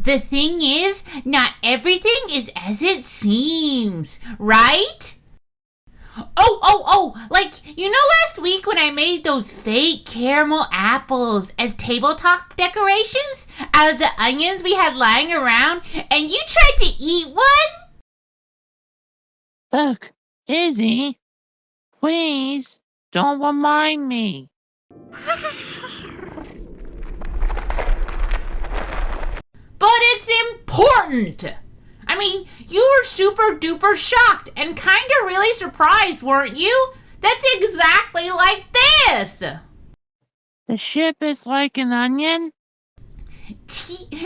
The thing is, not everything is as it seems, right? Like, you know last week when I made those fake caramel apples as tabletop decorations out of the onions we had lying around, and you tried to eat one? Look, Izzy, please, don't remind me. But it's important! I mean, you were super duper shocked and kinda really surprised, weren't you? That's exactly like this! The ship is like an onion?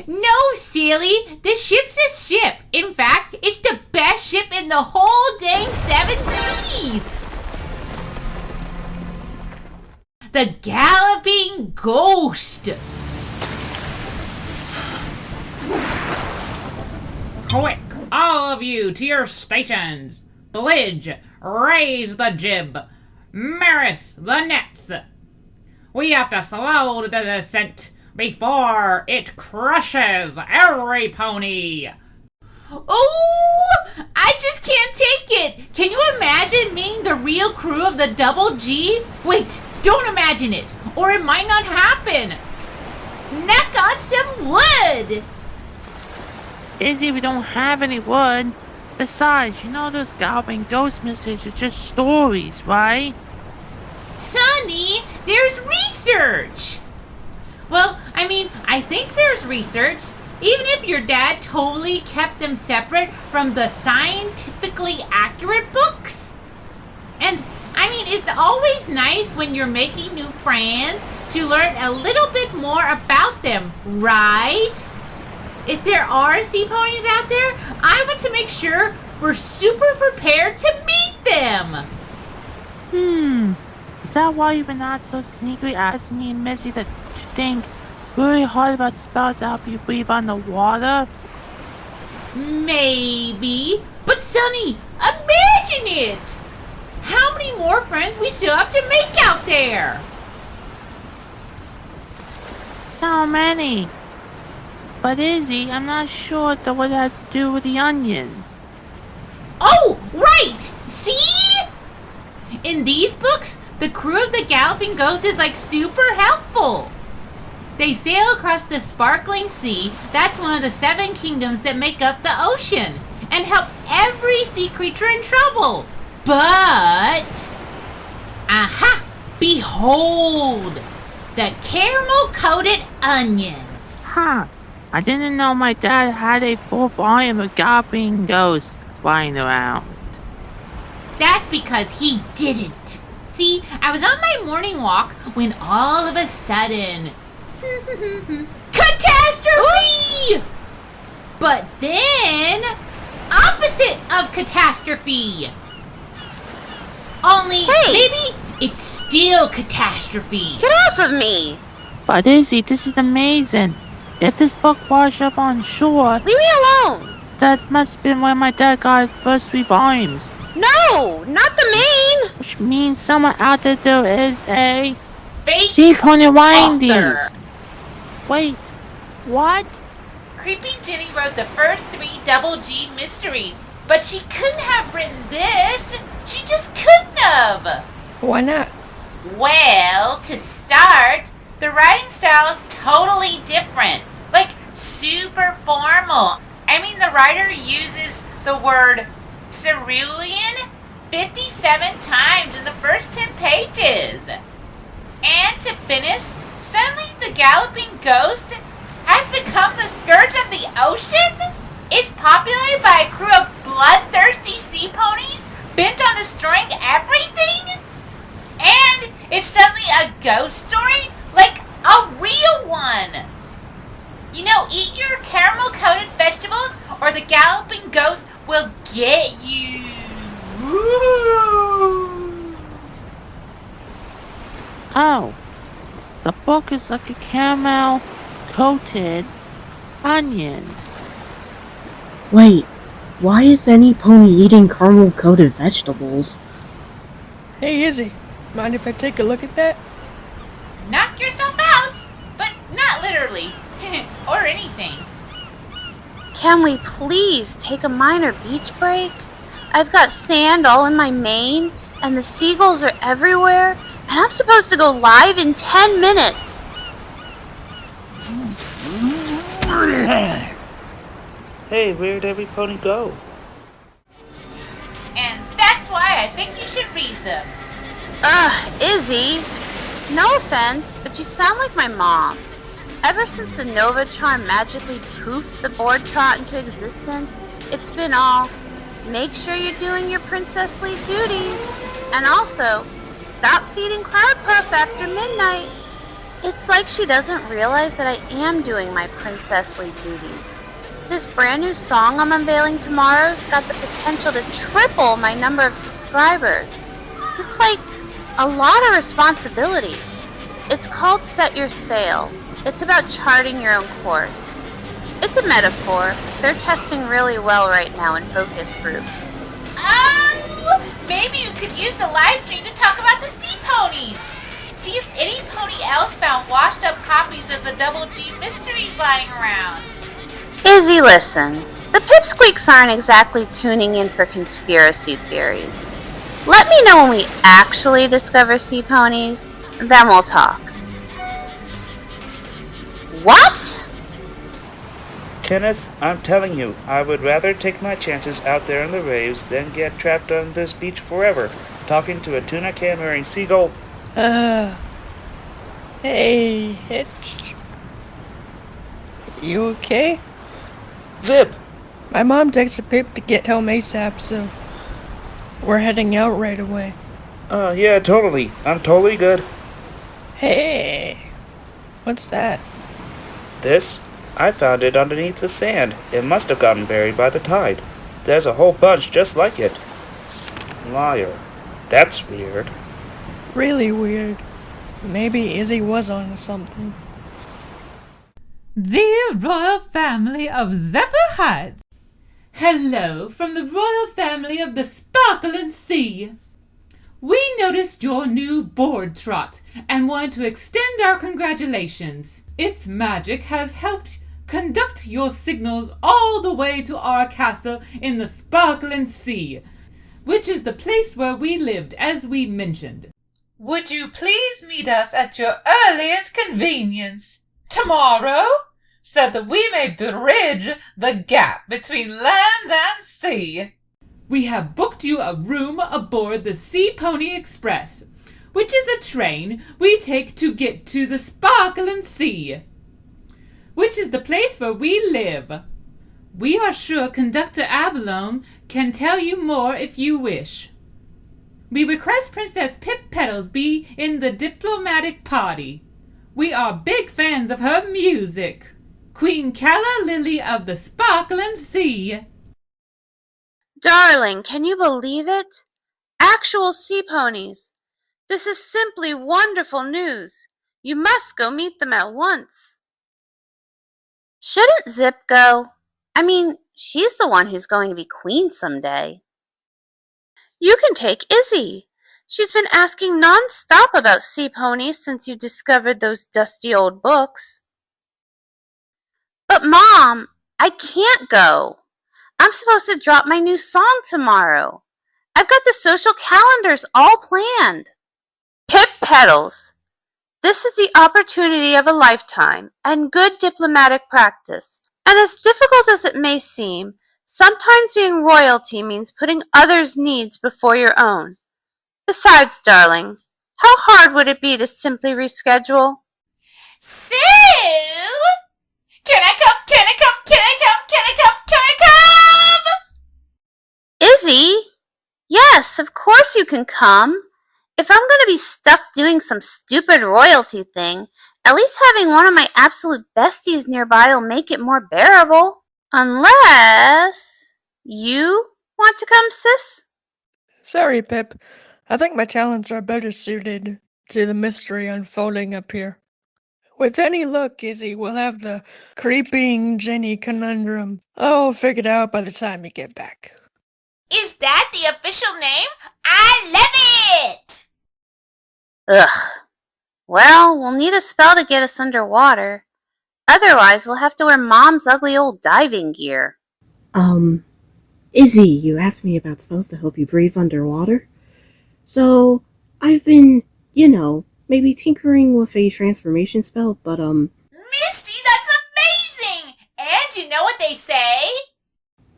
No, silly! The ship's a ship. In fact, it's the best ship in the whole dang 7 seas! The Galloping Ghost! Quick, all of you to your stations! Bledge, raise the jib! Maris, the nets! We have to slow the descent before it crushes every pony! Oh! I just can't take it! Can you imagine being the real crew of the Double G? Wait, don't imagine it, or it might not happen! Knock on some wood! Izzy, we don't have any wood. Besides, you know those Galloping Ghost mysteries are just stories, right? Sonny, there's research! Well, I think there's research, even if your dad totally kept them separate from the scientifically accurate books. And, it's always nice when you're making new friends to learn a little bit more about them, right? If there are sea ponies out there, I want to make sure we're super prepared to meet them. Is that why you've been not so sneakily asking me and Misty to think really hard about spells after you breathe on the water? Maybe. But Sonny, imagine it! How many more friends we still have to make out there? So many. But Izzy, I'm not sure what it has to do with the onion. Oh, right! See? In these books, the crew of the Galloping Ghost is super helpful. They sail across the sparkling sea, that's one of the 7 kingdoms that make up the ocean, and help every sea creature in trouble. But, aha! Behold! The caramel-coated onion. Huh. I didn't know my dad had a full volume of Galloping Ghosts flying around. That's because he didn't. See, I was on my morning walk when all of a sudden... catastrophe! But then... opposite of catastrophe! Only, maybe it's still catastrophe. Get off of me! But Izzy, this is amazing. If this book washed up on shore... Leave me alone! That must have been where my dad got his first 3 volumes. No! Not the main! Which means somewhere out there is a... fake Seapony writing author. these. Wait, what? Creepy Jenny wrote the first 3 Double G mysteries, but she couldn't have written this. She just couldn't have. Why not? Well, to start, the writing style is totally different. Super formal. The writer uses the word cerulean 57 times in the first 10 pages. And to finish, suddenly the Galloping Ghost has become the scourge of the ocean? It's populated by a crew of bloodthirsty sea ponies bent on destroying everything? And it's suddenly a ghost story? A real one! Eat your caramel-coated vegetables or the Galloping Ghost will get you. Ooh. Oh, the book is like a caramel-coated onion. Wait, why is any pony eating caramel-coated vegetables? Hey Izzy, mind if I take a look at that? Knock yourself out! But not literally. Or anything. Can we please take a minor beach break? I've got sand all in my mane, and the seagulls are everywhere, and I'm supposed to go live in 10 minutes. Hey, where'd every pony go? And that's why I think you should read them. Izzy, no offense, but you sound like my mom. Ever since the Nova Charm magically poofed the board trot into existence, it's been all, make sure you're doing your princessly duties, and also, stop feeding Cloud Puff after midnight. It's like she doesn't realize that I am doing my princessly duties. This brand new song I'm unveiling tomorrow's got the potential to triple my number of subscribers. It's like a lot of responsibility. It's called Set Your Sail. It's about charting your own course. It's a metaphor. They're testing really well right now in focus groups. Maybe you could use the live stream to talk about the Seaponies. See if any pony else found washed up copies of the Double G mysteries lying around. Izzy, listen. The pipsqueaks aren't exactly tuning in for conspiracy theories. Let me know when we actually discover Seaponies, then we'll talk. What? Kenneth, I'm telling you, I would rather take my chances out there in the waves than get trapped on this beach forever, talking to a tuna can wearing seagull. Hey, Hitch. You okay? Zipp! My mom texted Pipp to get home ASAP, so we're heading out right away. Yeah, totally. I'm totally good. Hey, what's that? This? I found it underneath the sand. It must have gotten buried by the tide. There's a whole bunch just like it. Liar. That's weird. Really weird. Maybe Izzy was on something. Dear royal family of Zephyr Heights, hello from the royal family of the Sparkling Sea. We noticed your new board trot and want to extend our congratulations. Its magic has helped conduct your signals all the way to our castle in the Sparkling Sea, which is the place where we lived, as we mentioned. Would you please meet us at your earliest convenience tomorrow, so that we may bridge the gap between land and sea? We have booked you a room aboard the Seapony Express, which is a train we take to get to the Sparkling Sea, which is the place where we live. We are sure Conductor Abalone can tell you more if you wish. We request Princess Pipp Petals be in the diplomatic party. We are big fans of her music. Queen Calla Lily of the Sparkling Sea. Darling, can you believe it? Actual sea ponies. This is simply wonderful news. You must go meet them at once. Shouldn't Zipp go? I mean, she's the one who's going to be queen someday. You can take Izzy. She's been asking non-stop about sea ponies since you discovered those dusty old books. But Mom, I can't go. I'm supposed to drop my new song tomorrow. I've got the social calendars all planned. Pipp Petals. This is the opportunity of a lifetime and good diplomatic practice. And as difficult as it may seem, sometimes being royalty means putting others' needs before your own. Besides, darling, how hard would it be to simply reschedule? Sue? Can I come? Can I come? Can I come? Can I come? Can I come? Izzy? Yes, of course you can come. If I'm going to be stuck doing some stupid royalty thing, at least having one of my absolute besties nearby will make it more bearable. Unless you want to come, sis? Sorry, Pipp. I think my talents are better suited to the mystery unfolding up here. With any luck, Izzy, we'll have the creeping Jenny conundrum all figured out by the time you get back. Is that the official name? I love it! Ugh. Well, we'll need a spell to get us underwater. Otherwise, we'll have to wear Mom's ugly old diving gear. Izzy, you asked me about spells to help you breathe underwater. So, I've been, maybe tinkering with a transformation spell, but Misty, that's amazing! And you know what they say?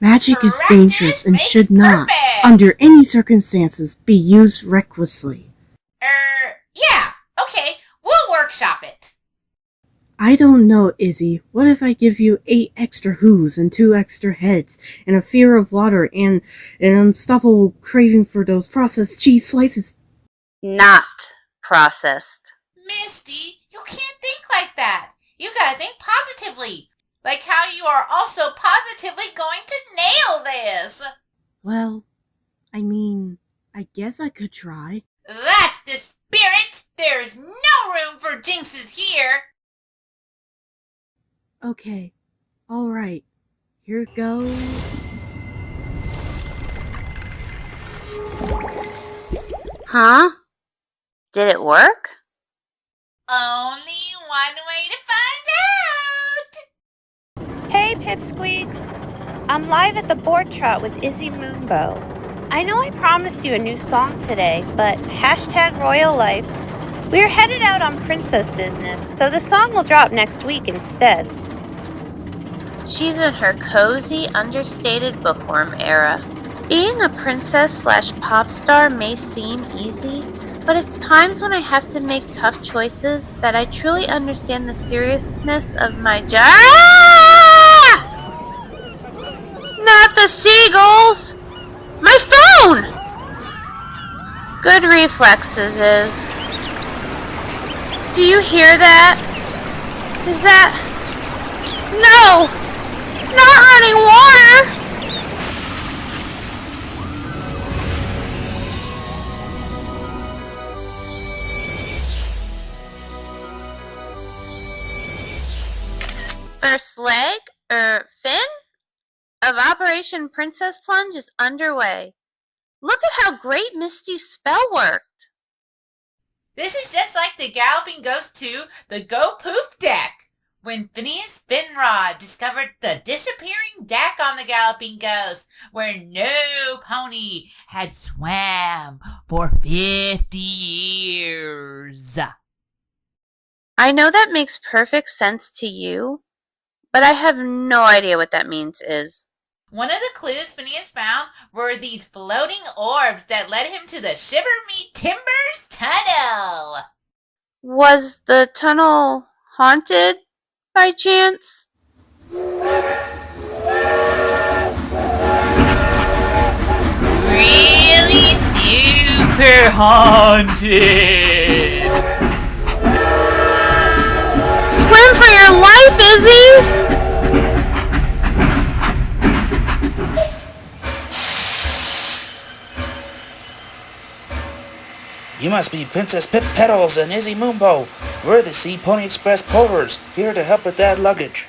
magic is Practice dangerous and makes should not, perfect. under any circumstances, be used recklessly. Yeah, okay, we'll workshop it. I don't know, Izzy. What if I give you 8 extra who's and 2 extra heads, and a fear of water, and an unstoppable craving for those processed cheese slices? Not processed. Misty, you can't think like that. You gotta think positively. Like how you are also positively going to nail this. Well, I guess I could try. That's the spirit. There's no room for jinxes here. Okay, alright. Here goes. Huh? Did it work? Only one way to find out. Hey, Pipsqueaks! I'm live at the board trot with Izzy Moonbow. I know I promised you a new song today, but #Royal Life. We're headed out on princess business, so the song will drop next week instead. She's in her cozy, understated bookworm era. Being a princess/pop star may seem easy, but it's times when I have to make tough choices that I truly understand the seriousness of my job. Not the seagulls! My phone! Good reflexes, Iz. Do you hear that? Is that... No! Not running water! First leg, fin, of Operation Princess Plunge is underway. Look at how great Misty's spell worked. This is just like the Galloping Ghost 2, the Go Poof deck. When Phineas Finrod discovered the disappearing deck on the Galloping Ghost, where no pony had swam for 50 years. I know that makes perfect sense to you, but I have no idea what that means, Iz. One of the clues Phineas found were these floating orbs that led him to the Shiver Me Timbers tunnel. Was the tunnel haunted, by chance? Really super haunted. Swim for your life, Izzy! You must be Princess Pipp Petals and Izzy Moonbow. We're the Seapony Express porters, here to help with that luggage.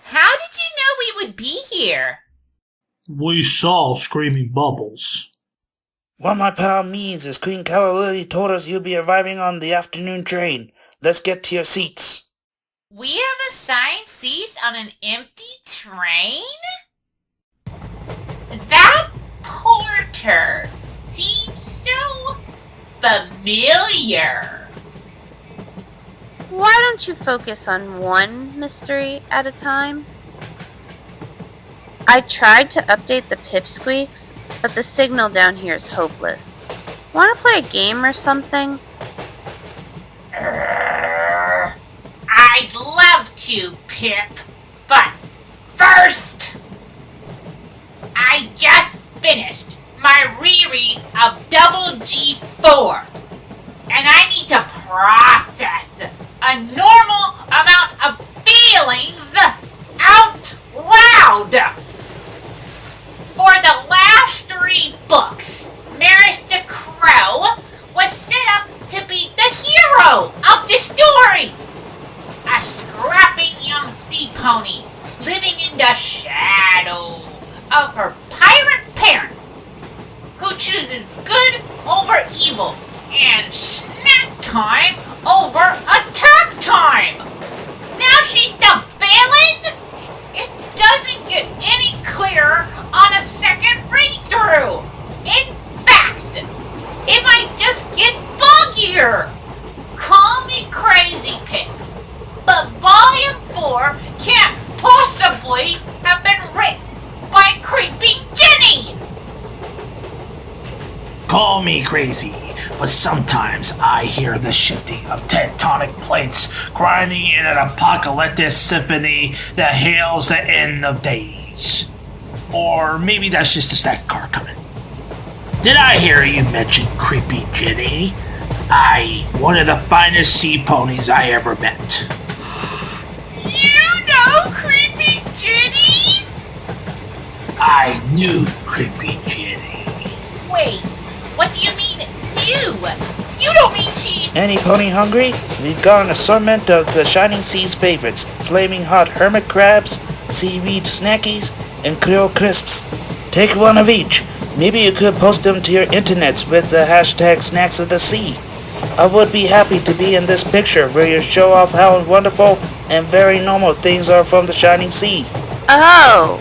How did you know we would be here? We saw screaming bubbles. What my pal means is Queen Calla told us you'll be arriving on the afternoon train. Let's get to your seats. We have assigned seats on an empty train? That porter seems so familiar. Why don't you focus on one mystery at a time? I tried to update the Pipsqueaks, but the signal down here is hopeless. Want to play a game or something? I'd love to, Pipp, but first, I just finished my reread of Double G4, and I need to process a normal amount of feelings out loud. For the last 3 books, Maris the Crow was set up to be the hero of the story. A scrapping young sea pony living in the shadow of her pirate parents, who chooses good over evil and snack time over attack time. Now she's the crazy, Pipp. But Volume 4 can't possibly have been written by creepy Jenny! Call me crazy, but sometimes I hear the shifting of tectonic plates grinding in an apocalyptic symphony that hails the end of days. Or maybe that's just a stacked car coming. Did I hear you mention creepy Jenny? One of the finest sea ponies I ever met. You know creepy Jenny? I knew creepy Jenny. Wait, what do you mean, new? You don't mean she's... Any pony hungry? We've got an assortment of the Shining Sea's favorites. Flaming hot hermit crabs, seaweed snackies, and krill crisps. Take one of each. Maybe you could post them to your internets with the hashtag Snacks of the Sea. I would be happy to be in this picture where you show off how wonderful and very normal things are from the Shining Sea. Oh,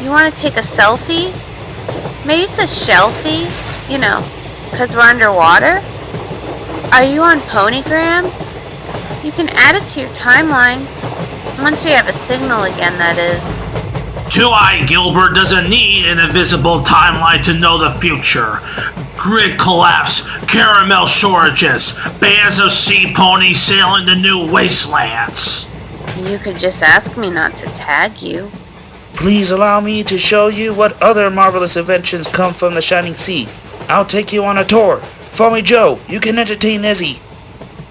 you want to take a selfie? Maybe it's a shelfie? You know, because we're underwater? Are you on Ponygram? You can add it to your timelines. Once we have a signal again, that is. Two-Eye Gilbert doesn't need an invisible timeline to know the future. Grid collapse, caramel shortages, bands of sea ponies sailing to new wastelands. You could just ask me not to tag you. Please allow me to show you what other marvelous inventions come from the Shining Sea. I'll take you on a tour. Foamy Joe, you can entertain Izzy.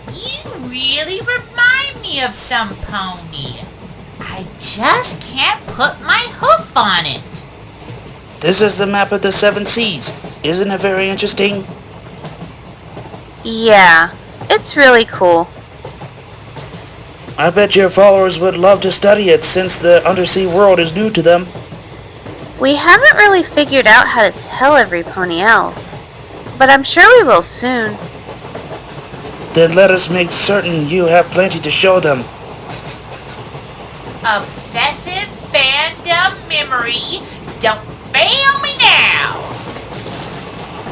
You really remind me of some pony. I just can't put my hoof on it. This is the map of the 7 seas. Isn't it very interesting? Yeah, it's really cool. I bet your followers would love to study it since the undersea world is new to them. We haven't really figured out how to tell every pony else, but I'm sure we will soon. Then let us make certain you have plenty to show them. Obsessive fandom memory, don't fail me now.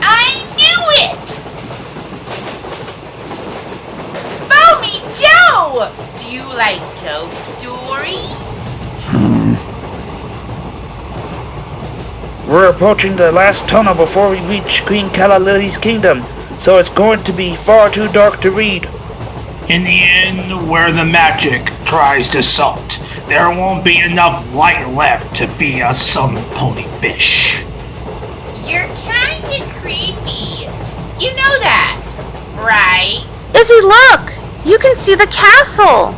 I knew it! Foamy Joe! Do you like ghost stories? We're approaching the last tunnel before we reach Queen Calla Lily's kingdom, so it's going to be far too dark to read. In the end, where the magic tries to salt, there won't be enough light left to feed us some pony fish. You're kinda creepy. You know that, right? Izzy, look! You can see the castle!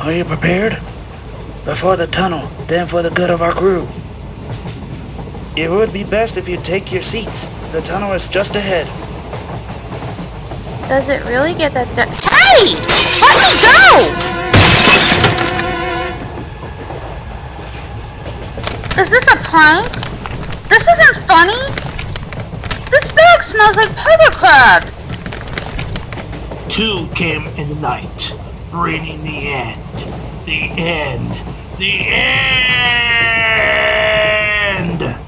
Are you prepared? Before the tunnel, then for the good of our crew. It would be best if you take your seats. The tunnel is just ahead. Does it really get that dark? Hey! Let me go! Is this a prank? This isn't funny! This bag smells like pepper crabs! Two came in the night, bringing the end. The end. The end!